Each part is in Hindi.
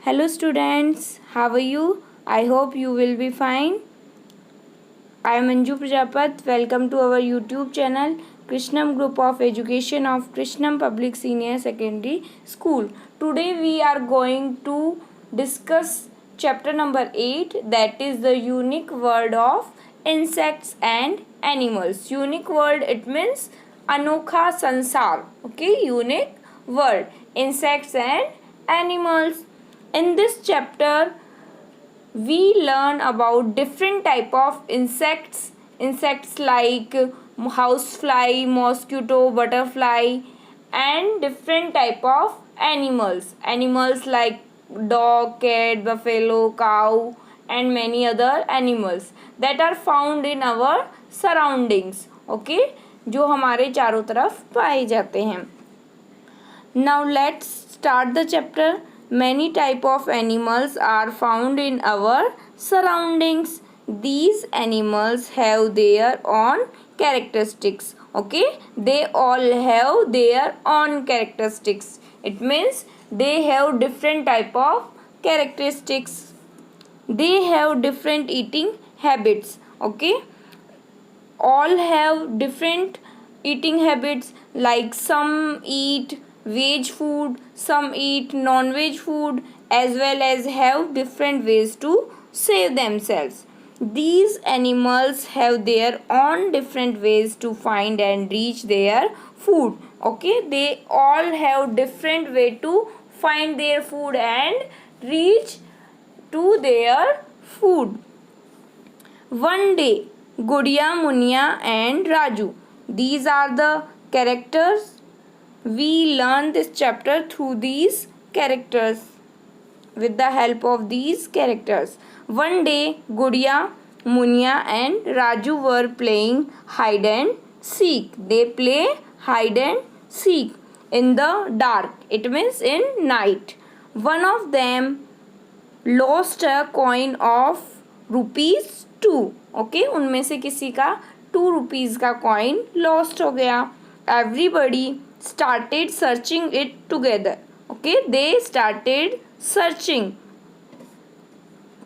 Hello students, how are you? I hope you will be fine. I am Anju Prajapat. Welcome to our YouTube channel Krishnam Group of Education of Krishnam Public Senior Secondary School. Today we are going to discuss chapter number 8, that is the unique world of insects and animals. Unique world, it means anokha sansar. Okay, unique world, insects and animals. In this chapter we learn about different type of insects like housefly, mosquito, butterfly, and different type of animals like dog, cat, buffalo, cow, and many other animals that are found in our surroundings. Okay, जो हमारे चारों तरफ पाए जाते हैं. Now let's start the chapter. Many type of animals are found in our surroundings. These animals have their own characteristics. Okay, they all have their own characteristics. It means they have different type of characteristics. They have different eating habits. Okay, all have different eating habits, like some eat veg food, some eat non-veg food, as well as have different ways to save themselves. These animals have their own different ways to find and reach their food. Okay, they all have different way to find their food and reach to their food. One day, Gudiya, Munya and Raju. These are the characters. We learn this chapter through these characters, with the help of these characters. One day, Gudiya, Munya and Raju were playing hide and seek. They play hide and seek in the dark. It means in night. One of them lost a coin of ₹2. Okay, उनमें से किसी का ₹2 का कॉइन लॉस्ट हो गया. Everybody started searching it together. Okay, they started searching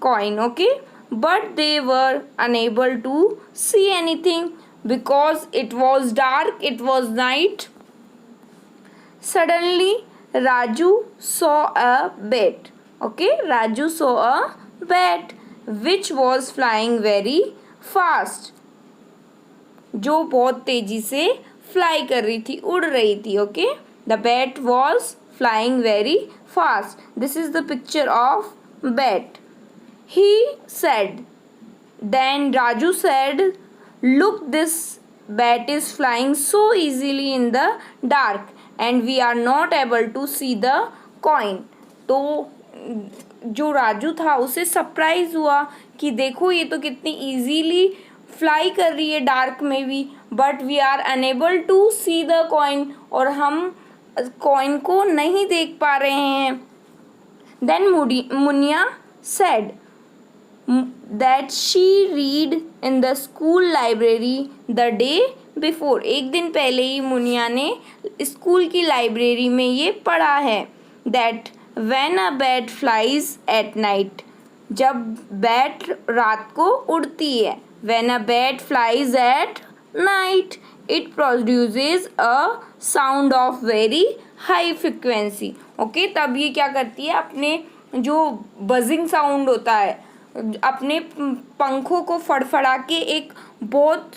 coin. Okay, but they were unable to see anything because it was dark, it was night. Suddenly Raju saw a bat. Okay, Raju saw a bat which was flying very fast, जो बहुत तेजी से फ्लाई कर रही थी, उड़ रही थी. Okay, the bat was flying very fast. This is the picture of bat. He said, then Raju said, look, this bat is flying so easily in the dark and we are not able to see the coin. तो जो राजू था उसे सरप्राइज हुआ कि देखो ये तो कितनी इजीली फ्लाई कर रही है डार्क में भी, but we are unable to see the coin, और हम कॉइन को नहीं देख पा रहे हैं. Then Munia said that she read in the school library the day before. एक दिन पहले ही मुनिया ने स्कूल की लाइब्रेरी में ये पढ़ा है that when a bat flies at night, जब बैट रात को उड़ती है, when a bat flies at night it produces a sound of very high frequency. Okay, तब ये क्या करती है, अपने जो बजिंग साउंड होता है, अपने पंखों को फड़फड़ा के एक बहुत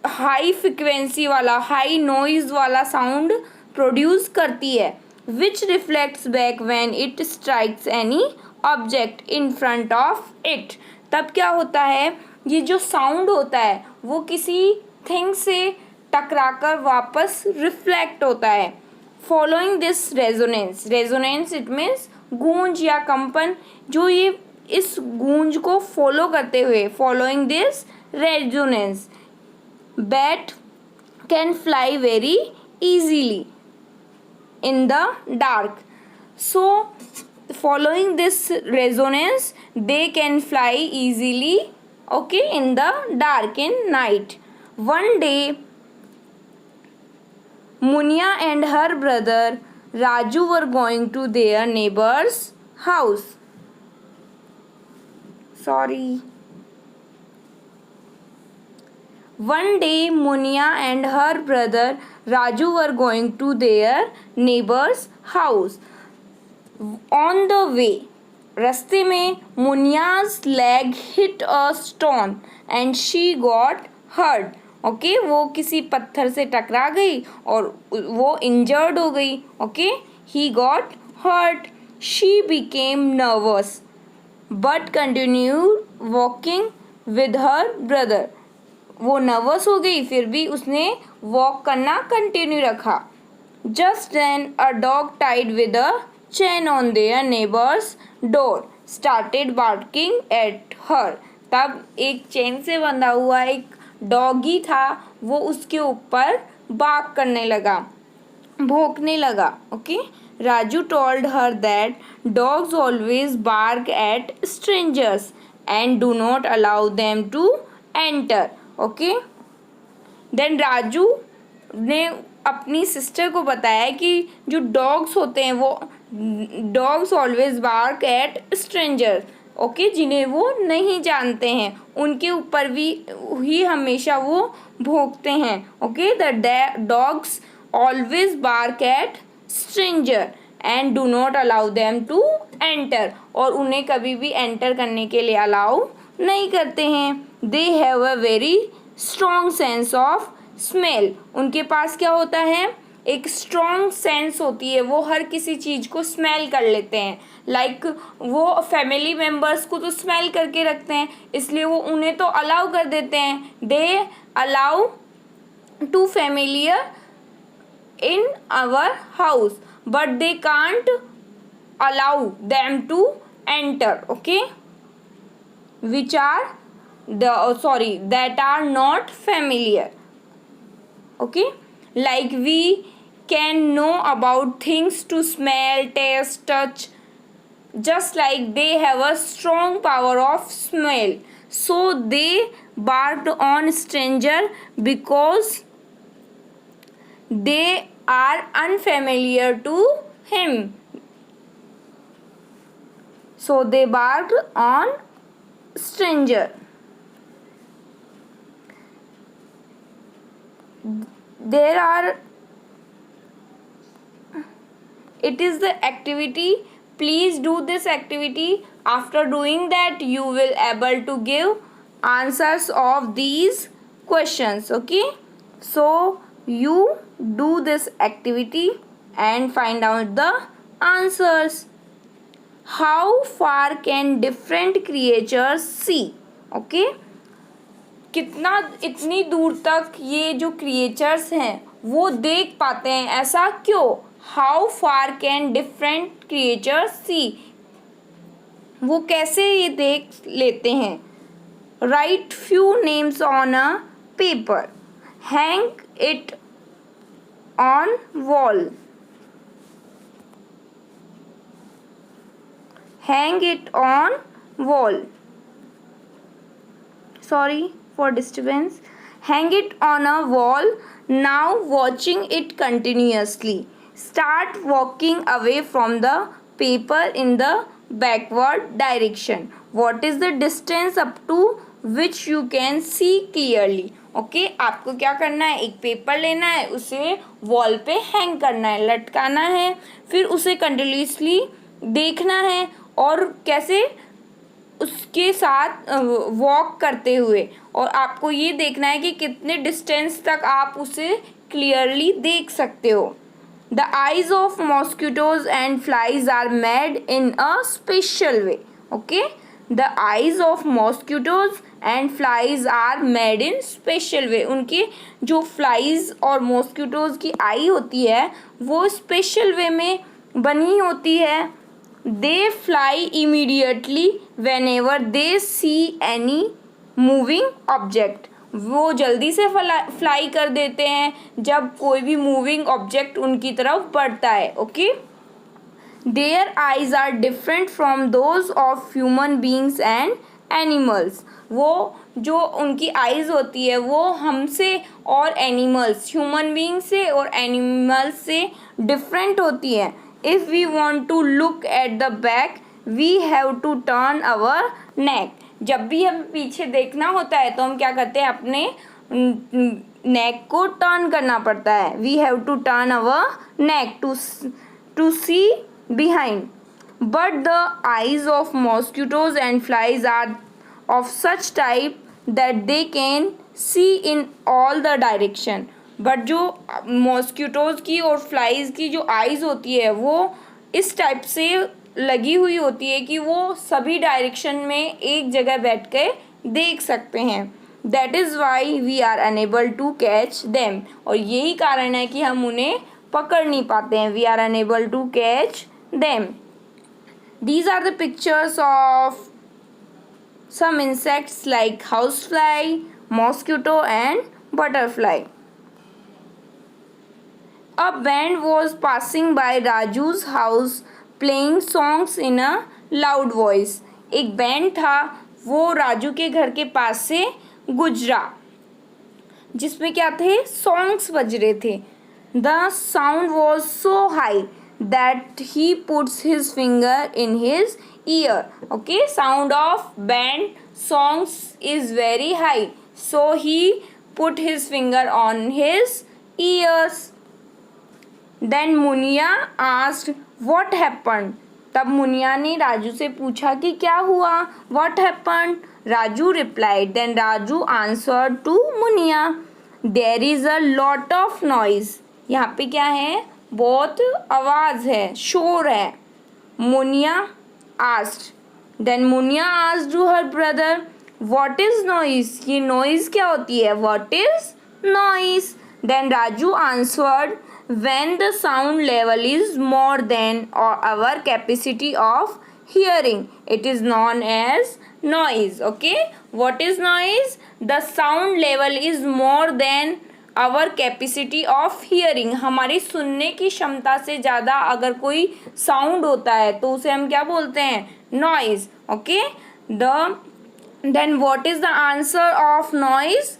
हाई फ्रिक्वेंसी वाला, हाई नॉइज वाला साउंड प्रोड्यूस करती है, विच reflects back when it strikes any object in front of it. तब क्या होता है, ये जो साउंड होता है वो किसी थिंग से टकराकर वापस रिफ्लेक्ट होता है. Following this resonance, resonance it means गूंज या कंपन, जो ये इस गूंज को फॉलो करते हुए, following this resonance, bat can fly very easily in the dark. So following this resonance they can fly easily, okay, in the dark, in night. One day Munya and her brother Raju were going to their neighbor's house. Sorry. One day, Munia and her brother Raju were going to their neighbor's house. On the way, रास्ते में मुनिया's leg hit a stone and she got hurt. Okay वो किसी पत्थर से टकरा गई और वो इंजर्ड हो गई. Okay he got hurt. She became nervous but continued walking with her brother. वो नर्वस हो गई फिर भी उसने वॉक करना कंटिन्यू रखा. Just then a dog tied with a chain on their neighbor's door started barking at her. तब एक चेन से बंधा हुआ एक डॉगी था, वो उसके ऊपर बार्क करने लगा, भौंकने लगा. Okay Raju told her that dogs always bark at strangers and do not allow them to enter. Okay then Raju ने अपनी सिस्टर को बताया कि जो डॉग्स होते हैं वो dogs always bark at stranger. Okay जिन्हें वो नहीं जानते हैं उनके ऊपर भी ही हमेशा वो भौंकते हैं. Okay the dogs always bark at stranger and do not allow them to enter. और उन्हें कभी भी एंटर करने के लिए अलाउ नहीं करते हैं. They have a very strong sense of smell. उनके पास क्या होता है, एक स्ट्रॉन्ग सेंस होती है, वो हर किसी चीज़ को स्मेल कर लेते हैं. लाइक वो फैमिली मेम्बर्स को तो स्मेल करके रखते हैं, इसलिए वो उन्हें तो अलाउ कर देते हैं. They allow to familiar in our house but they can't allow them to enter. Okay which are that are not familiar. Okay like we can know about things to smell, taste, touch, just like they have a strong power of smell. So they barked on stranger because they are unfamiliar to him. So they barked on stranger. It is the activity. Please do this activity. After doing that you will able to give answers of these questions. Okay so you do this activity and find out the answers. How far can different creatures see? Okay कितना इतनी दूर तक ये जो क्रिएचर्स हैं वो देख पाते हैं, ऐसा क्यों? How far can different creatures see, वो कैसे ये देख लेते हैं? Write few names on a paper, hang it on wall, hang it on wall. Sorry for disturbance. Hang it on a wall. Now watching it continuously. Start walking away from the paper in the backward direction. What is the distance up to which you can see clearly? Okay आपको क्या करना है, एक पेपर लेना है, उसे वॉल पे हैंग करना है, लटकाना है, फिर उसे कंटिन्यूसली देखना है और कैसे उसके साथ वॉक करते हुए, और आपको ये देखना है कि कितने डिस्टेंस तक आप उसे क्लियरली देख सकते हो. The eyes of mosquitoes and flies are made in a special way. Okay the eyes of mosquitoes and flies are made in special way. उनके जो फ्लाइज और मॉस्किटोज की आई होती है वो स्पेशल वे में बनी होती है. They fly immediately whenever they see any moving object. वो जल्दी से फ्लाई कर देते हैं जब कोई भी मूविंग ऑब्जेक्ट उनकी तरफ बढ़ता है. Okay Their eyes are different from those of human beings and animals. वो जो उनकी आइज़ होती है वो हमसे और एनिमल्स, ह्यूमन बींग से और एनिमल्स से डिफरेंट होती है. If we want to look at the back we have to turn our neck. जब भी हमें पीछे देखना होता है तो हम क्या करते हैं, अपने नेक को टर्न करना पड़ता है. We have to turn our neck to see behind. But the eyes of mosquitoes and flies are of such type that they can see in all the direction. But जो मॉस्किटोज की और फ्लाइज की जो आईज होती है वो इस टाइप से लगी हुई होती है कि वो सभी डायरेक्शन में एक जगह बैठ के देख सकते हैं. That is why we are unable to catch them. और यही कारण है कि हम उन्हें पकड़ नहीं पाते हैं. We are unable to catch them. These are the pictures of some insects like housefly, mosquito and butterfly. A band was passing by Raju's house playing songs in a loud voice. एक बैंड था वो राजू के घर के पास से गुजरा जिसमें क्या थे, सॉन्ग्स बज रहे थे. The sound was so high that he puts his finger in his ear. Okay, sound of band songs is very high, so he put his finger on his ears. Then Munia asked what happened. तब मुनिया ने राजू से पूछा कि क्या हुआ. What happened? Raju replied. Then Raju answered to Munia, there is a lot of noise. यहाँ पे क्या है, बहुत आवाज़ है, शोर है. Muniya asked. Then Munia asked to her brother, what is noise? ये noise क्या होती है? What is noise? Then Raju answered, when the sound level is more than our capacity of hearing, it is known as noise. Okay, what is noise? The sound level is more than our capacity of hearing. हमारी सुनने की क्षमता से ज़्यादा अगर कोई साउंड होता है तो उसे हम क्या बोलते हैं, noise. Okay, then what is the answer of noise?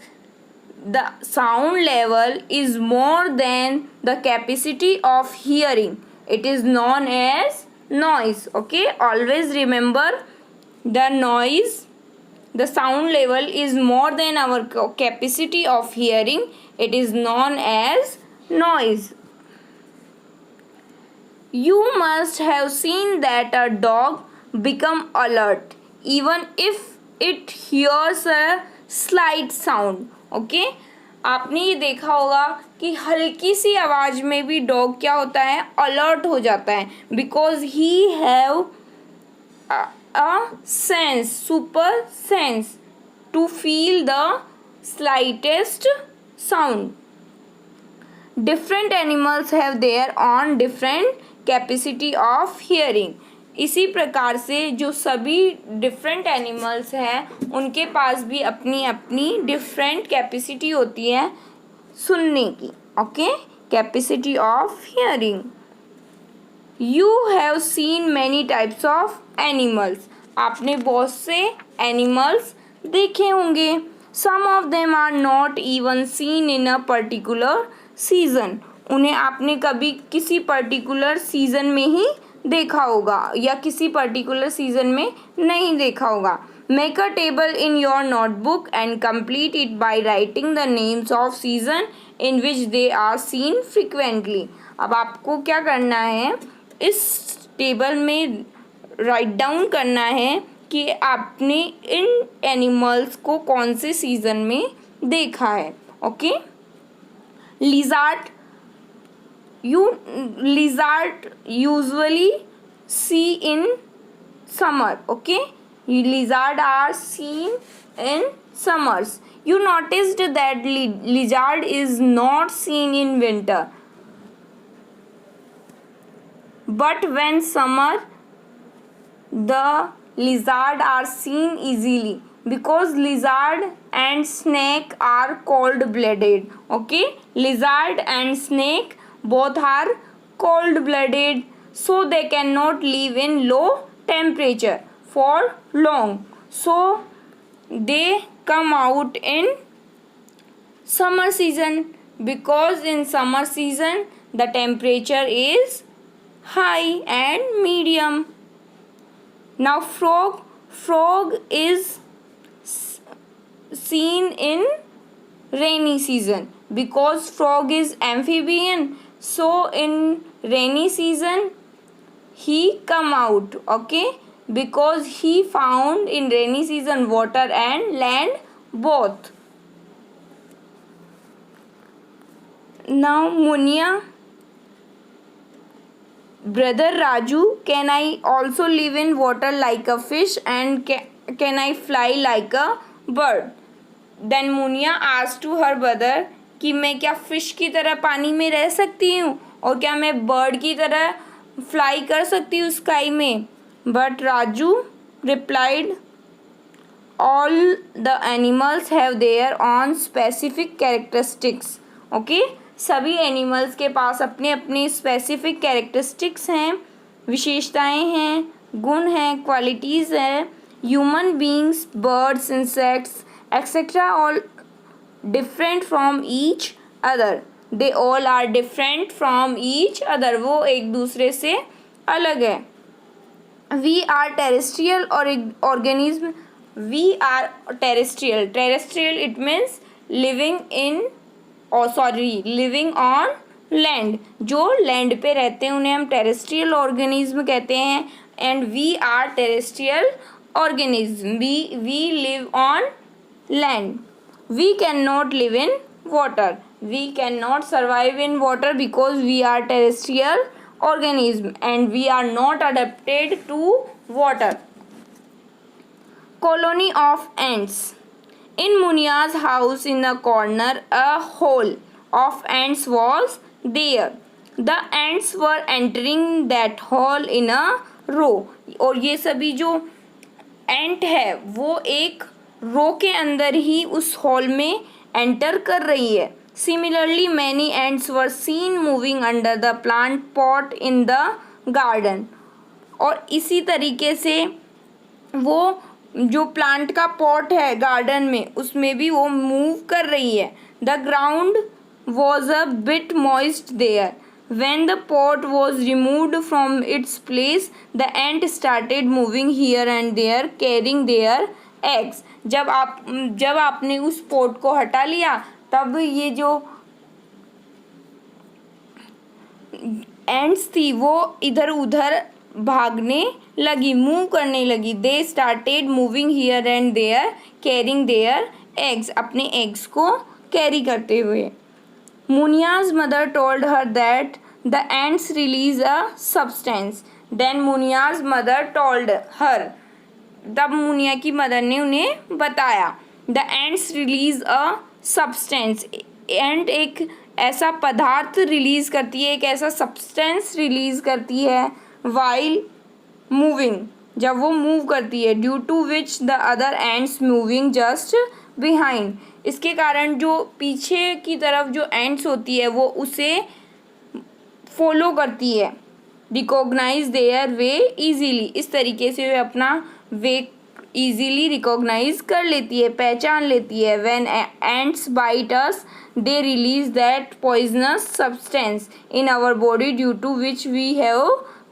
The sound level is more than the capacity of hearing, it is known as noise. Okay, always remember the noise, the sound level is more than our capacity of hearing, it is known as noise. You must have seen that a dog become alert even if it hears a slight sound. Okay, आपने ये देखा होगा कि हल्की सी आवाज़ में भी डॉग क्या होता है, अलर्ट हो जाता है. Because he have a sense, super sense to feel the slightest sound. Different animals have their own different capacity of hearing. इसी प्रकार से जो सभी डिफरेंट एनिमल्स हैं उनके पास भी अपनी अपनी डिफरेंट कैपेसिटी होती है सुनने की. Okay, capacity of hearing. You have seen many types of animals. आपने बहुत से एनिमल्स देखे होंगे. Some of them are not even seen in a particular season. उन्हें आपने कभी किसी पर्टिकुलर सीज़न में ही देखा होगा या किसी पर्टिकुलर सीज़न में नहीं देखा होगा. Make a table in your notebook and complete it by writing the names of season in which they are seen frequently. अब आपको क्या करना है, इस टेबल में राइट डाउन करना है कि आपने इन एनिमल्स को कौन से सीज़न में देखा है. Okay, lizard usually see in summer. Okay, lizard are seen in summers. You noticed that lizard is not seen in winter. But when summer, the lizard are seen easily because lizard and snake are cold-blooded. Okay, lizard and snake both are cold-blooded, so they cannot live in low temperature for long. So they come out in summer season because in summer season The temperature is high and medium. Now frog is seen in rainy season because frog is amphibian, so in rainy season he come out, okay, because he found in rainy season water and land both. Now Munia, brother Raju, can I also live in water like a fish and can I fly like a bird? Then Munia asked to her brother कि मैं क्या फिश की तरह पानी में रह सकती हूँ और क्या मैं बर्ड की तरह फ्लाई कर सकती हूँ स्काई में? But Raju replied, all the animals have their own specific characteristics. Okay, सभी एनिमल्स के पास अपने अपने स्पेसिफिक कैरेक्टरिस्टिक्स हैं, विशेषताएं हैं, गुण हैं, क्वालिटीज़ हैं. Human beings, birds, insects etcetera all different from each other. They all are different from each other. वो एक दूसरे से अलग है. वी आर टेरेस्ट्रियल और organism. We are terrestrial. Terrestrial it means living in living on land. जो लैंड पे रहते हैं उन्हें हम टेरेस्ट्रियल ऑर्गेनिज्म कहते हैं. And we are terrestrial organism. we live on land. We cannot live in water. We cannot survive in water because we are terrestrial organism and we are not adapted to water. Colony of ants. In Munia's house in the corner, a hole of ants was there. The ants were entering that hole in a row. और ये सभी जो एंट है वो एक रो के अंदर ही उस हॉल में एंटर कर रही है. Similarly, many ants were seen moving under the plant pot in the garden. और इसी तरीके से वो जो प्लांट का पॉट है गार्डन में उसमें भी वो मूव कर रही है. The ground was a bit moist there. When the pot was removed from its place the ant started moving here and there carrying their eggs. जब आपने उस पॉट को हटा लिया तब ये जो एंट्स थी वो इधर उधर भागने लगी, मूव करने लगी. They started moving here and there carrying their eggs. अपने एग्स को कैरी करते हुए. Munia's mother told her that the ants release a substance. Then Munia's mother told her. तब मुनिया की मदर ने उन्हें बताया. The ants release a substance. Ant एक ऐसा पदार्थ रिलीज करती है, एक ऐसा सब्सटेंस रिलीज करती है वाइल मूविंग, जब वो मूव करती है. Due to which the other ants moving just behind. इसके कारण जो पीछे की तरफ जो एंट्स होती है वो उसे फॉलो करती है. Recognize their way easily. इस तरीके से वे अपना वे ईजीली रिकॉग्नाइज कर लेती है, पहचान लेती है. When ants bite us they release that poisonous substance in our body due to which we have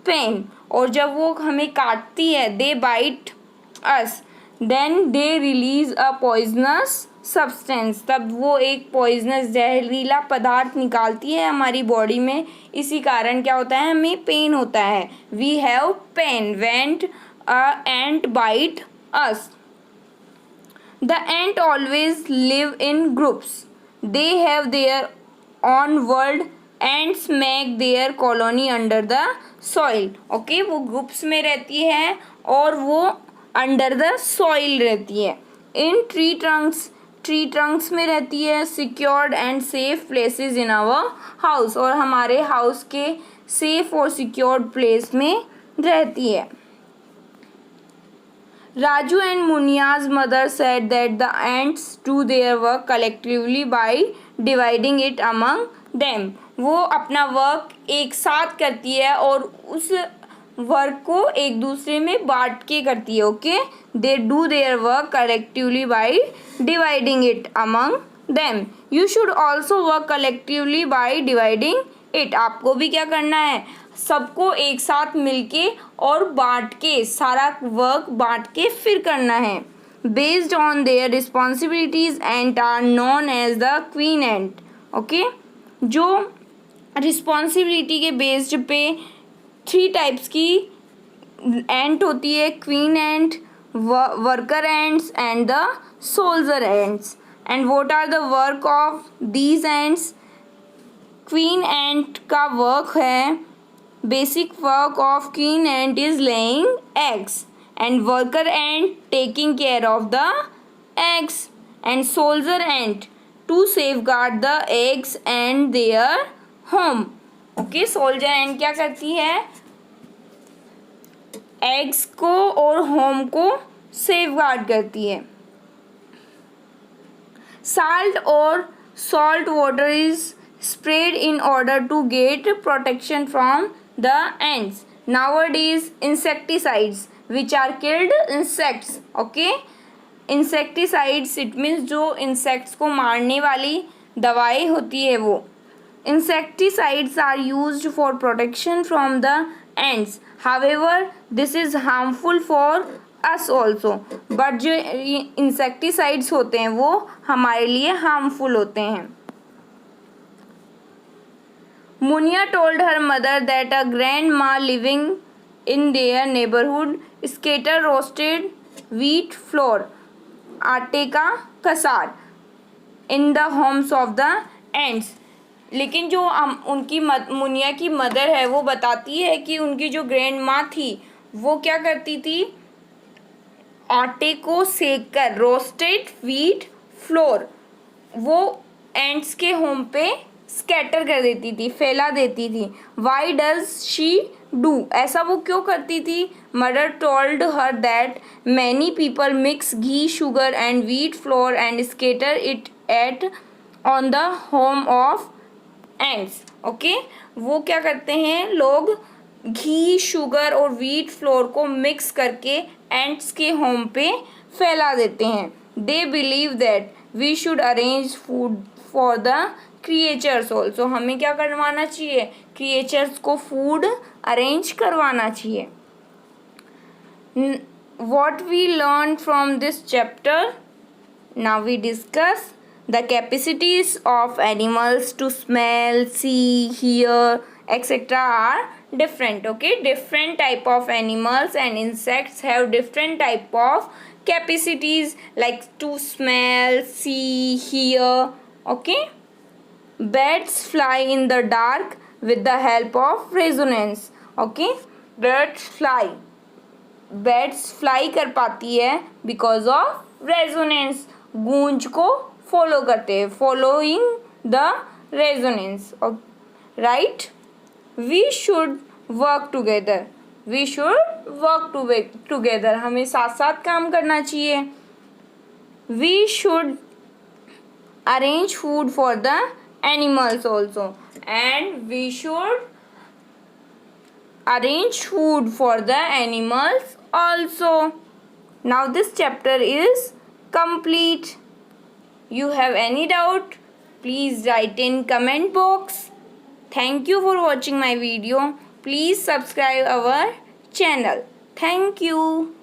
pain. और जब वो हमें काटती है, they bite us, then they release a poisonous substance. तब वो एक पॉइजनस जहरीला पदार्थ निकालती है हमारी बॉडी में. इसी कारण क्या होता है, हमें पेन होता है. We have pain when a ant bite us. The ant always live in groups. They have their own world. Ants make their colony under the soil. Okay, वो ग्रुप्स में रहती है और वो अंडर द सॉइल रहती है. इन ट्री ट्रंक्स में रहती है. Secured and safe places in our house. और हमारे हाउस के सेफ और सिक्योर्ड प्लेस में रहती है. Raju and Munia's mother said that the ants do their work collectively by dividing it among them. वो अपना वर्क एक साथ करती है और उस वर्क को एक दूसरे में बांट के करती है. Okay, they do their work collectively by dividing it among them. You should also work collectively by dividing it. आपको भी क्या करना है, सबको एक साथ मिलके और बांट के, सारा वर्क बांट के फिर करना है। Based on their responsibilities and are known as the queen ant. Okay, जो रिस्पॉन्सिबिलिटी के बेस्ड पे 3 टाइप्स की एंट होती है, queen ant, worker ants and the soldier ants. And what are the work of these ants? Queen ant का वर्क है, basic work of queen ant is laying eggs, and worker ant taking care of the eggs, and soldier ant to safeguard the eggs and their home. Okay, soldier ant क्या करती है, एग्स को और होम को सेफगार्ड करती है। साल्ट और salt water is spread in order to get protection from the ants. Nowadays insecticides which are killed insects. Okay, insecticides it means जो इंसेक्ट्स को मारने वाली दवाई होती है वो। Insecticides are used for protection from the ants. However, this is harmful for us also. But जो इंसेक्टिसाइड्स होते हैं वो हमारे लिए हार्मफुल होते हैं। Muniya told her mother that a grandma living in their neighborhood scattered roasted wheat flour, आटे का Kasar, in the homes of the ants. लेकिन जो उनकी मुनिया की मदर है वो बताती है कि उनकी जो ग्रैंड माँ थी वो क्या करती थी, आटे को सेक कर, रोस्टेड व्हीट फ्लोर, वो एंट्स के होम पे स्कैटर कर देती थी, फैला देती थी। Why does she do? ऐसा वो क्यों करती थी? Mother told her that many people mix ghee, sugar and wheat flour and scatter it at on the home of ants. Okay, वो क्या करते हैं, लोग घी, शुगर और व्हीट फ्लोर को मिक्स करके एंट्स के होम पे फैला देते हैं। दे believe that we should arrange food for the creatures also. हमें क्या करवाना चाहिए, क्रिएचर्स को फूड अरेंज करवाना चाहिए। What we learn from this chapter? Now we discuss the capacities of animals to smell, see, hear, etc. are different. Okay, different type of animals and insects have different type of capacities like to smell, see, hear. Okay, bats fly in the dark with the help of resonance. Okay, bats fly कर पाती है because of resonance, गूंज को फॉलो करते हैं, following the resonance. Right, we should work together, we should work together, हमें साथ साथ काम करना चाहिए। We should arrange food for the animals also, and we should arrange food for the animals also. Now this chapter is complete. You have any doubt? Please write in comment box. Thank you for watching my video. Please subscribe our channel. Thank you.